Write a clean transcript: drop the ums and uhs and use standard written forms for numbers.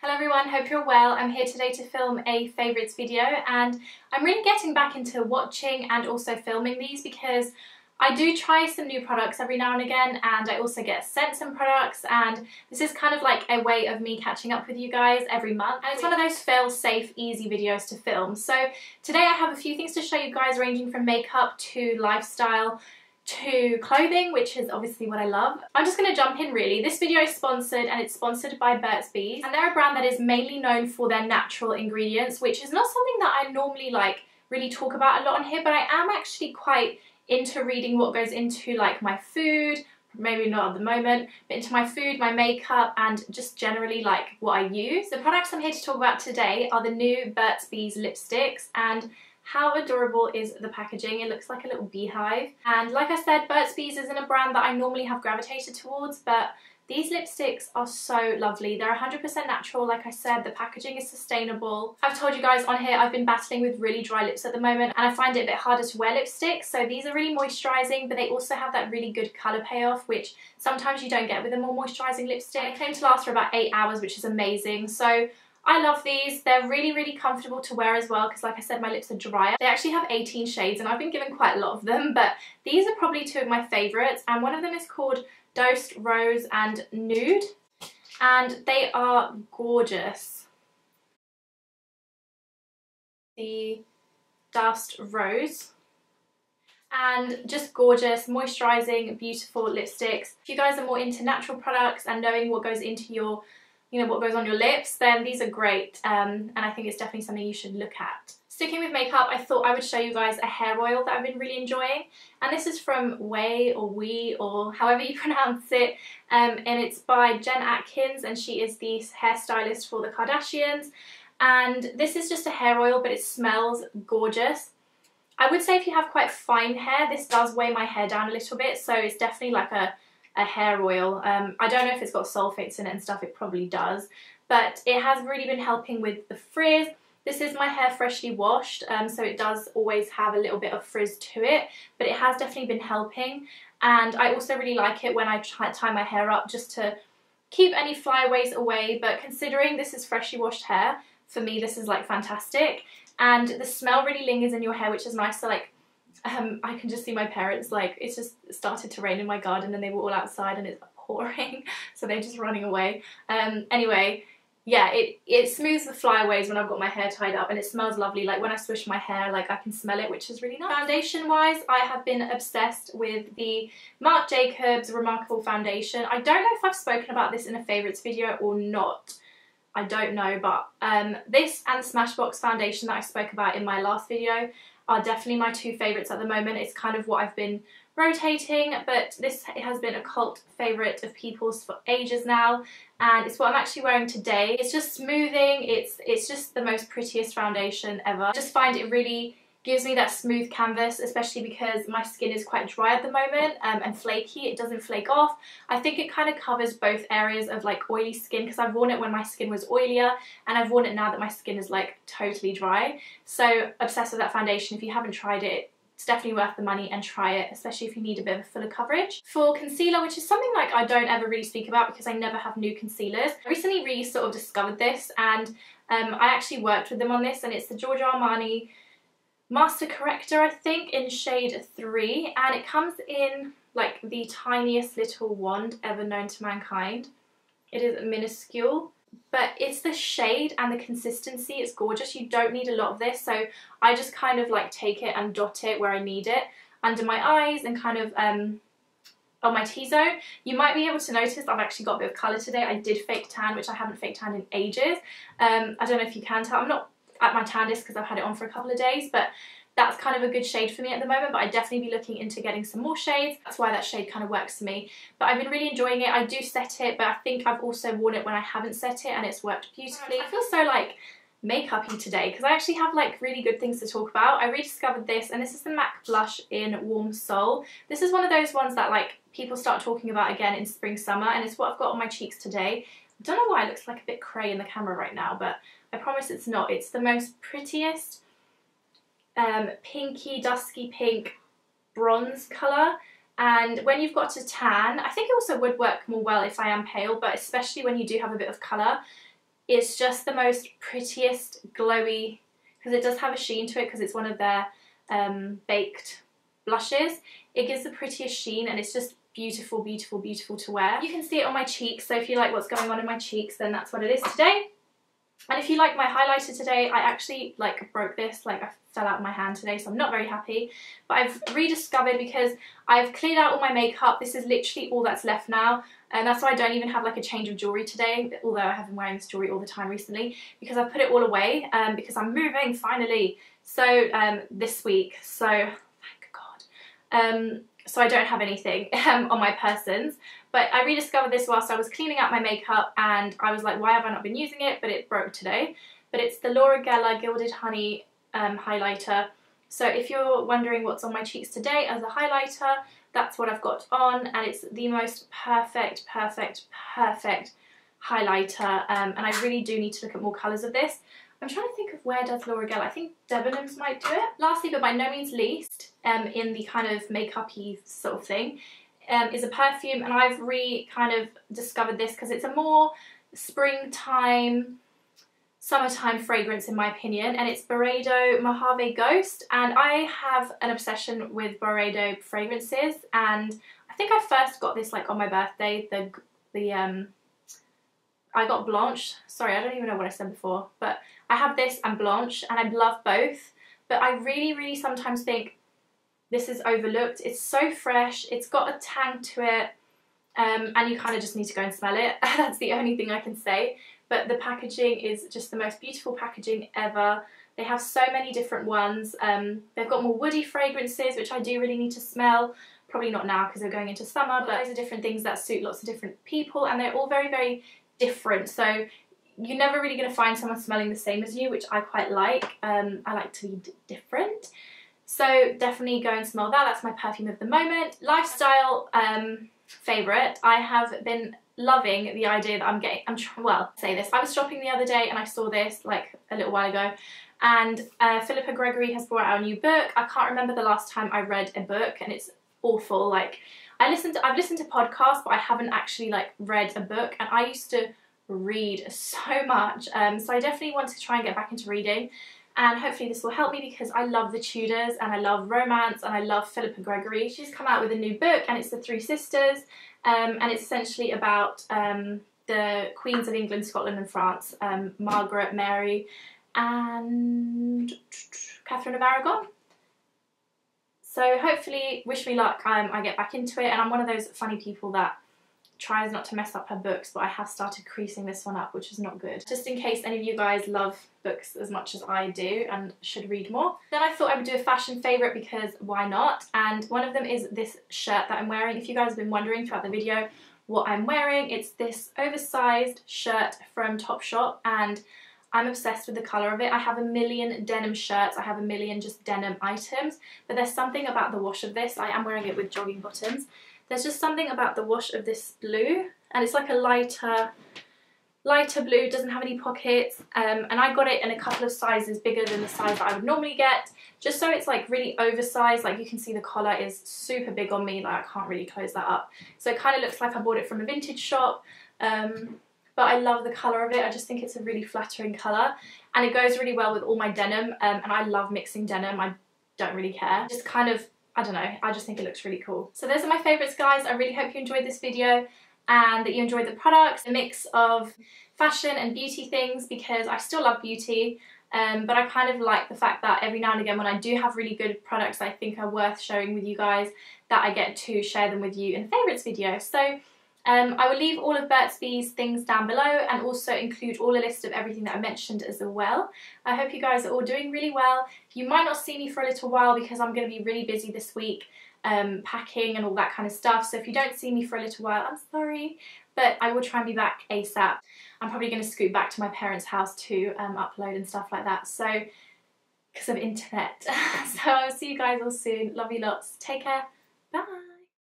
Hello everyone, hope you're well. I'm here today to film a favourites video, and I'm really getting back into watching and also filming these because I do try some new products every now and again, and I also get sent some products, and this is kind of like a way of me catching up with you guys every month, and it's one of those fail-safe, easy videos to film. So today I have a few things to show you guys, ranging from makeup to lifestyle to clothing, which is obviously what I love. I'm just going to jump in really. This video is sponsored, and it's sponsored by Burt's Bees, and they're a brand that is mainly known for their natural ingredients, which is not something that I normally really talk about a lot on here, but I am actually quite into reading what goes into my food, maybe not at the moment, but into my food, my makeup, and just generally what I use. The products I'm here to talk about today are the new Burt's Bees lipsticks, and how adorable is the packaging. It looks like a little beehive. And like I said, Burt's Bees isn't a brand that I normally have gravitated towards, but these lipsticks are so lovely. They're 100% natural, like I said. The packaging is sustainable. I've told you guys on here I've been battling with really dry lips at the moment, and I find it a bit harder to wear lipsticks, so these are really moisturising, but they also have that really good colour payoff, which sometimes you don't get with a more moisturising lipstick. They claim to last for about 8 hours, which is amazing. So I love these. They're really comfortable to wear as well because, like I said, my lips are drier. They actually have 18 shades, and I've been given quite a lot of them, but these are probably two of my favourites, and one of them is called Dosed Rose and Nude, and they are gorgeous. The Dosed Rose, and just gorgeous, moisturising, beautiful lipsticks. If you guys are more into natural products and knowing what goes into your what goes on your lips, then these are great, and I think it's definitely something you should look at. Sticking with makeup, I thought I would show you guys a hair oil that I've been really enjoying, and this is from Way or We or however you pronounce it, and it's by Jen Atkins, and she is the hairstylist for the Kardashians, and this is just a hair oil, but it smells gorgeous. I would say if you have quite fine hair, this does weigh my hair down a little bit, so it's definitely like a hair oil. I don't know if it's got sulfates in it and stuff, it probably does, but it has really been helping with the frizz. This is my hair freshly washed, so it does always have a little bit of frizz to it, but it has definitely been helping, and I also really like it when I tie my hair up just to keep any flyaways away, but considering this is freshly washed hair, for me this is fantastic, and the smell really lingers in your hair, which is nice. So I can just see my parents, it's just started to rain in my garden and they were all outside and it's pouring, so they're just running away. Anyway, yeah, it smooths the flyaways when I've got my hair tied up, and it smells lovely. When I swish my hair, I can smell it, which is really nice. Foundation wise, I have been obsessed with the Marc Remarcable foundation. I don't know if I've spoken about this in a favourites video or not. I don't know, but this and the Smashbox foundation that I spoke about in my last video are definitely my two favourites at the moment. It's kind of what I've been rotating, but this has been a cult favourite of people's for ages now, and it's what I'm actually wearing today. It's just smoothing, it's just the most prettiest foundation ever. I just find it really gives me that smooth canvas, especially because my skin is quite dry at the moment and flaky. It doesn't flake off. I think it kind of covers both areas of oily skin, because I've worn it when my skin was oilier, and I've worn it now that my skin is totally dry. So obsessed with that foundation. If you haven't tried it, it's definitely worth the money, and try it, especially if you need a bit of a fuller coverage. For concealer, which is something I don't ever really speak about because I never have new concealers, I recently really sort of discovered this, and I actually worked with them on this, and it's the Georgio Armani Master Corrector, I think, in shade 3, and it comes in the tiniest little wand ever known to mankind. It is minuscule, but it's the shade and the consistency, it's gorgeous. You don't need a lot of this, so I just kind of take it and dot it where I need it, under my eyes and kind of on my T-zone. You might be able to notice I've actually got a bit of colour today. I did fake tan, which I haven't fake tanned in ages. I don't know if you can tell. I'm not at my tan disc because I've had it on for a couple of days, but that's kind of a good shade for me at the moment, but I'd definitely be looking into getting some more shades. That's why that shade kind of works for me. But I've been really enjoying it. I do set it, but I think I've also worn it when I haven't set it, and it's worked beautifully. I feel so makeup-y today because I actually have really good things to talk about. I rediscovered this, and this is the MAC blush in Warm Soul. This is one of those ones that people start talking about again in spring summer, and it's what I've got on my cheeks today. I don't know why it looks like a bit cray in the camera right now, but I promise it's not. It's the most prettiest pinky, dusky pink bronze colour, and when you've got a tan, I think it also would work more well if I am pale, but especially when you do have a bit of colour, It's just the most prettiest glowy, because it does have a sheen to it because it's one of their baked blushes. It gives the prettiest sheen and it's just beautiful, beautiful, beautiful to wear. You can see it on my cheeks, so if you like what's going on in my cheeks, then that's what it is today. And if you like my highlighter today, I actually like broke this, like I fell out of my hand today, so I'm not very happy. But I've rediscovered, because I've cleared out all my makeup, this is literally all that's left now. And that's why I don't even have like a change of jewellery today, although I have been wearing this jewellery all the time recently, because I've put it all away because I'm moving finally. So this week, so thank God. So I don't have anything on my persons. But I rediscovered this whilst I was cleaning out my makeup and I was like, why have I not been using it? But it broke today. But it's the Laura Geller Gilded Honey highlighter. So if you're wondering what's on my cheeks today as a highlighter, that's what I've got on, and it's the most perfect, perfect, perfect highlighter. And I really do need to look at more colours of this. I'm trying to think of where does Laura Geller. I think Debenhams might do it. Lastly, but by no means least, in the kind of makeup-y sort of thing, is a perfume, and I've kind of discovered this because it's a more springtime, summertime fragrance in my opinion, and it's Byredo Mojave Ghost. And I have an obsession with Byredo fragrances, and I think I first got this like on my birthday. I got Blanche. Sorry, I don't even know what I said before, but I have this and Blanche, and I love both. But I really, really sometimes think this is overlooked. It's so fresh, it's got a tang to it, and you kind of just need to go and smell it. That's the only thing I can say. But the packaging is just the most beautiful packaging ever. They have so many different ones. They've got more woody fragrances, which I do really need to smell. Probably not now because they're going into summer, but those are different things that suit lots of different people, and they're all very, very different. So you're never really going to find someone smelling the same as you, which I quite like. I like to be different. So definitely go and smell that. That's my perfume of the moment. Lifestyle favourite. I have been loving the idea that I was shopping the other day and I saw this like a little while ago, and Philippa Gregory has brought out a new book. I can't remember the last time I read a book, and it's awful. Like I've listened to podcasts, but I haven't actually like read a book, and I used to read so much. So I definitely want to try and get back into reading. And hopefully this will help me, because I love the Tudors and I love romance and I love Philippa Gregory. She's come out with a new book, and it's The Three Sisters, and it's essentially about the Queens of England, Scotland and France, Margaret, Mary and Catherine of Aragon. So hopefully, wish me luck, I get back into it. And I'm one of those funny people that tries not to mess up her books, but I have started creasing this one up, which is not good. Just in case any of you guys love books as much as I do and should read more. Then I thought I would do a fashion favourite, because why not? And one of them is this shirt that I'm wearing. If you guys have been wondering throughout the video what I'm wearing, it's this oversized shirt from Topshop, and I'm obsessed with the colour of it. I have a million denim shirts, I have a million just denim items, but there's something about the wash of this. I am wearing it with jogging bottoms. There's just something about the wash of this blue, and it's like a lighter blue, doesn't have any pockets, and I got it in a couple of sizes bigger than the size that I would normally get, just so it's like really oversized. Like you can see the collar is super big on me, like I can't really close that up. So it kind of looks like I bought it from a vintage shop, but I love the colour of it. I just think it's a really flattering colour, and it goes really well with all my denim, and I love mixing denim. I don't really care. Just kind of, I don't know, I just think it looks really cool. So those are my favourites, guys. I really hope you enjoyed this video and that you enjoyed the products, a mix of fashion and beauty things, because I still love beauty, but I kind of like the fact that every now and again when I do have really good products I think are worth sharing with you guys, that I get to share them with you in a favourites video. So I will leave all of Burt's Bees things down below, and also include all a list of everything that I mentioned as well. I hope you guys are all doing really well. You might not see me for a little while because I'm going to be really busy this week, packing and all that kind of stuff. So if you don't see me for a little while, I'm sorry, but I will try and be back ASAP. I'm probably going to scoot back to my parents' house to upload and stuff like that, so because of internet. So I'll see you guys all soon. Love you lots. Take care. Bye.